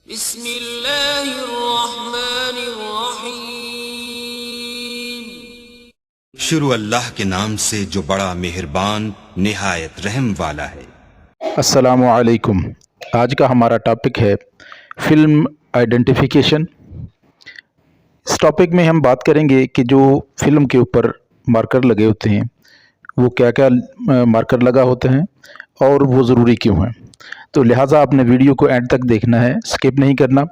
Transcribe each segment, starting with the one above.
बिस्मिल्लाहिर्रहमानिर्रहीम। शुरू अल्लाह के नाम से जो बड़ा मेहरबान निहायत रहम वाला है। अस्सलामु अलैकुम। आज का हमारा टॉपिक है फ़िल्म आइडेंटिफिकेशन। इस टॉपिक में हम बात करेंगे कि जो फ़िल्म के ऊपर मार्कर लगे होते हैं वो क्या क्या मार्कर लगा होते हैं और वो ज़रूरी क्यों हैं। तो लिहाजा आपने वीडियो को एंड तक देखना है, स्किप नहीं करना,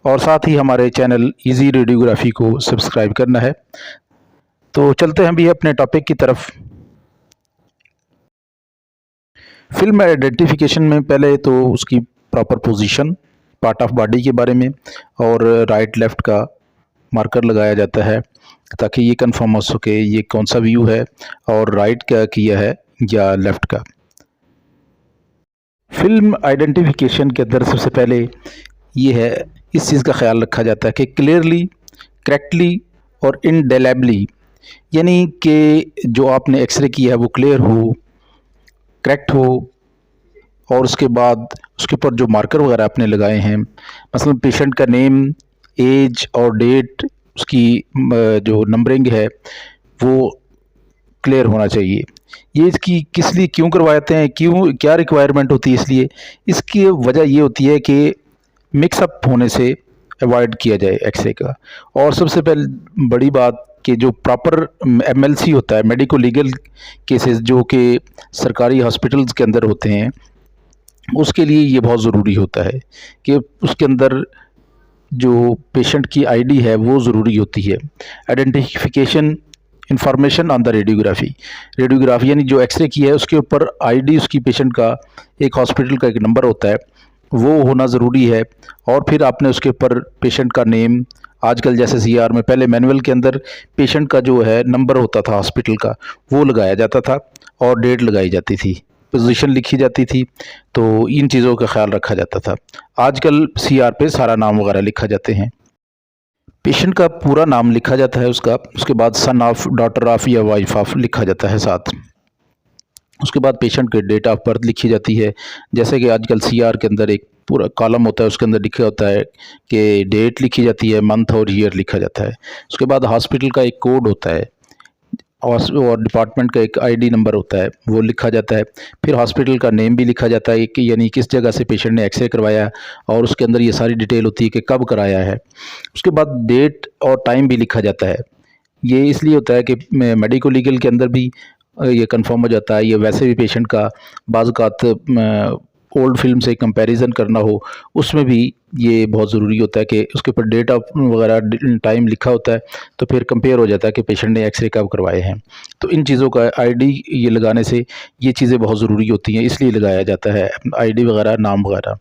और साथ ही हमारे चैनल इजी रेडियोग्राफी को सब्सक्राइब करना है। तो चलते हैं अभी अपने टॉपिक की तरफ। फिल्म आइडेंटिफिकेशन में पहले तो उसकी proper position, part of body के बारे में और राइट लेफ़्ट का मार्कर लगाया जाता है ताकि ये कंफर्म हो सके ये कौन सा व्यू है और राइट का किया है या लेफ़्ट का। फिल्म आइडेंटिफिकेशन के अंदर सबसे पहले ये है, इस चीज़ का ख्याल रखा जाता है कि क्लियरली, करेक्टली और इनडेलेबली, यानी कि जो आपने एक्सरे किया है वो क्लियर हो, करेक्ट हो, और उसके बाद उसके ऊपर जो मार्कर वगैरह आपने लगाए हैं, मसलन पेशेंट का नेम, एज और डेट, उसकी जो नंबरिंग है वो क्लियर होना चाहिए। ये इसकी किस लिए क्यों करवाते हैं, क्यों, क्या रिक्वायरमेंट होती है, इसलिए इसकी वजह ये होती है कि मिक्सअप होने से अवॉइड किया जाए एक्सरे का। और सबसे पहले बड़ी बात कि जो प्रॉपर एमएलसी होता है, मेडिको लीगल केसेस, जो कि सरकारी हॉस्पिटल्स के अंदर होते हैं, उसके लिए ये बहुत ज़रूरी होता है कि उसके अंदर जो पेशेंट की आईडी है वो ज़रूरी होती है। Identification information on the radiography यानी जो एक्सरे की है उसके ऊपर आईडी उसकी पेशेंट का, एक हॉस्पिटल का एक नंबर होता है, वो होना ज़रूरी है। और फिर आपने उसके ऊपर पेशेंट का नेम, आजकल जैसे सीआर में, पहले मैनुअल के अंदर पेशेंट का जो है नंबर होता था हॉस्पिटल का, वो लगाया जाता था और डेट लगाई जाती थी, पोजीशन लिखी जाती थी। तो इन चीज़ों का ख्याल रखा जाता था। आजकल सीआर पे सारा नाम वगैरह लिखा जाते हैं, पेशेंट का पूरा नाम लिखा जाता है उसका, उसके बाद सन ऑफ, डॉटर ऑफ या वाइफ ऑफ लिखा जाता है साथ। उसके बाद पेशेंट के डेट ऑफ बर्थ लिखी जाती है। जैसे कि आजकल सीआर के अंदर एक पूरा कॉलम होता है, उसके अंदर लिखा होता है कि डेट लिखी जाती है, मंथ और ईयर लिखा जाता है। उसके बाद हॉस्पिटल का एक कोड होता है और डिपार्टमेंट का एक आईडी नंबर होता है, वो लिखा जाता है। फिर हॉस्पिटल का नेम भी लिखा जाता है कि यानी किस जगह से पेशेंट ने एक्सरे करवाया, और उसके अंदर ये सारी डिटेल होती है कि कब कराया है। उसके बाद डेट और टाइम भी लिखा जाता है। ये इसलिए होता है कि मेडिको लीगल के अंदर भी ये कंफर्म हो जाता है, ये वैसे भी पेशेंट का बाज़ औक़ात ओल्ड फिल्म से कंपैरिजन करना हो, उसमें भी ये बहुत ज़रूरी होता है कि उसके ऊपर डेट ऑफ वगैरह टाइम लिखा होता है, तो फिर कंपेयर हो जाता है कि पेशेंट ने एक्सरे कब करवाए हैं। तो इन चीज़ों का आईडी ये लगाने से ये चीज़ें बहुत ज़रूरी होती हैं, इसलिए लगाया जाता है आईडी वगैरह, नाम वगैरह।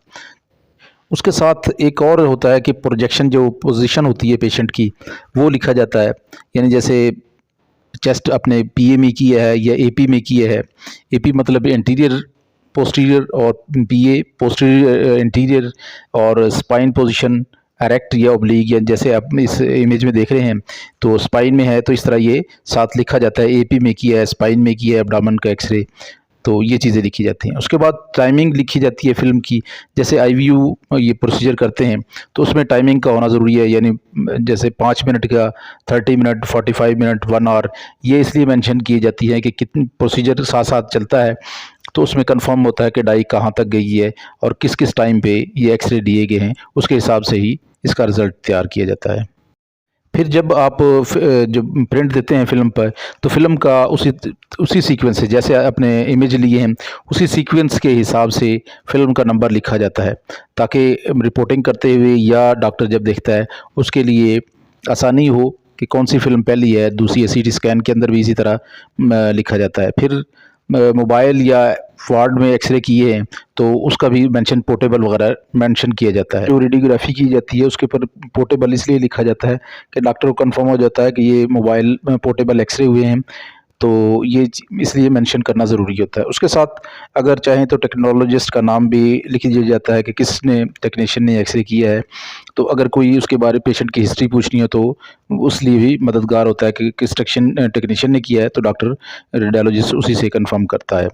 उसके साथ एक और होता है कि प्रोजेक्शन, जो पोजीशन होती है पेशेंट की, वो लिखा जाता है। यानी जैसे चेस्ट अपने पीए में किया है या एपी में किया है, एपी मतलब एंटीरियर पोस्टीरियर, और पीए पोस्टीरियर इंटीरियर, और स्पाइन पोजीशन एरेक्ट या ओब्लीक, या जैसे आप इस इमेज में देख रहे हैं तो स्पाइन में है, तो इस तरह ये साथ लिखा जाता है, एपी में किया है, स्पाइन में किया है, एब्डोमेन का एक्सरे। तो ये चीज़ें लिखी जाती हैं। उसके बाद टाइमिंग लिखी जाती है फ़िल्म की। जैसे आईवीयू ये प्रोसीजर करते हैं तो उसमें टाइमिंग का होना ज़रूरी है, यानी जैसे 5 मिनट का, 30 मिनट, 45 मिनट, 1 आवर, ये इसलिए मेंशन की जाती है कि कितनी प्रोसीजर साथ साथ चलता है, तो उसमें कंफर्म होता है कि डाई कहाँ तक गई है और किस किस टाइम पे ये एक्सरे दिए गए हैं, उसके हिसाब से ही इसका रिज़ल्ट तैयार किया जाता है। फिर जब आप जब प्रिंट देते हैं फ़िल्म पर, तो फ़िल्म का उसी सीक्वेंस से, जैसे आपने इमेज लिए हैं उसी सीक्वेंस के हिसाब से फ़िल्म का नंबर लिखा जाता है, ताकि रिपोर्टिंग करते हुए या डॉक्टर जब देखता है उसके लिए आसानी हो कि कौन सी फ़िल्म पहली है, दूसरी है। सीटी स्कैन के अंदर भी इसी तरह लिखा जाता है। फिर मोबाइल या वार्ड में एक्सरे किए हैं तो उसका भी मेंशन, पोर्टेबल वगैरह मेंशन किया जाता है। जो रेडियोग्राफी की जाती है उसके ऊपर पोर्टेबल इसलिए लिखा जाता है कि डॉक्टर को कंफर्म हो जाता है कि ये मोबाइल पोर्टेबल एक्सरे हुए हैं, तो ये इसलिए मेंशन करना ज़रूरी होता है। उसके साथ अगर चाहें तो टेक्नोलॉजिस्ट का नाम भी लिख दिया जाता है कि किसने, टेक्नीशियन ने एक्सरे किया है। तो अगर कोई उसके बारे पेशेंट की हिस्ट्री पूछनी हो तो उस लिए भी मददगार होता है कि किस टेक्नीशियन ने किया है, तो डॉक्टर रेडियोलॉजिस्ट उसी से कंफर्म करता है।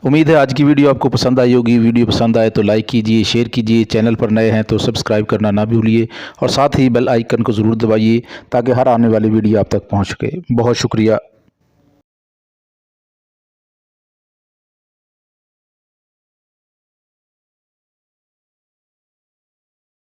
उम्मीद है आज की वीडियो आपको पसंद आई होगी। वीडियो पसंद आए तो लाइक कीजिए, शेयर कीजिए, चैनल पर नए हैं तो सब्सक्राइब करना ना भूलिए और साथ ही बेल आइकन को ज़रूर दबाइए ताकि हर आने वाली वीडियो आप तक पहुंच सके। बहुत शुक्रिया।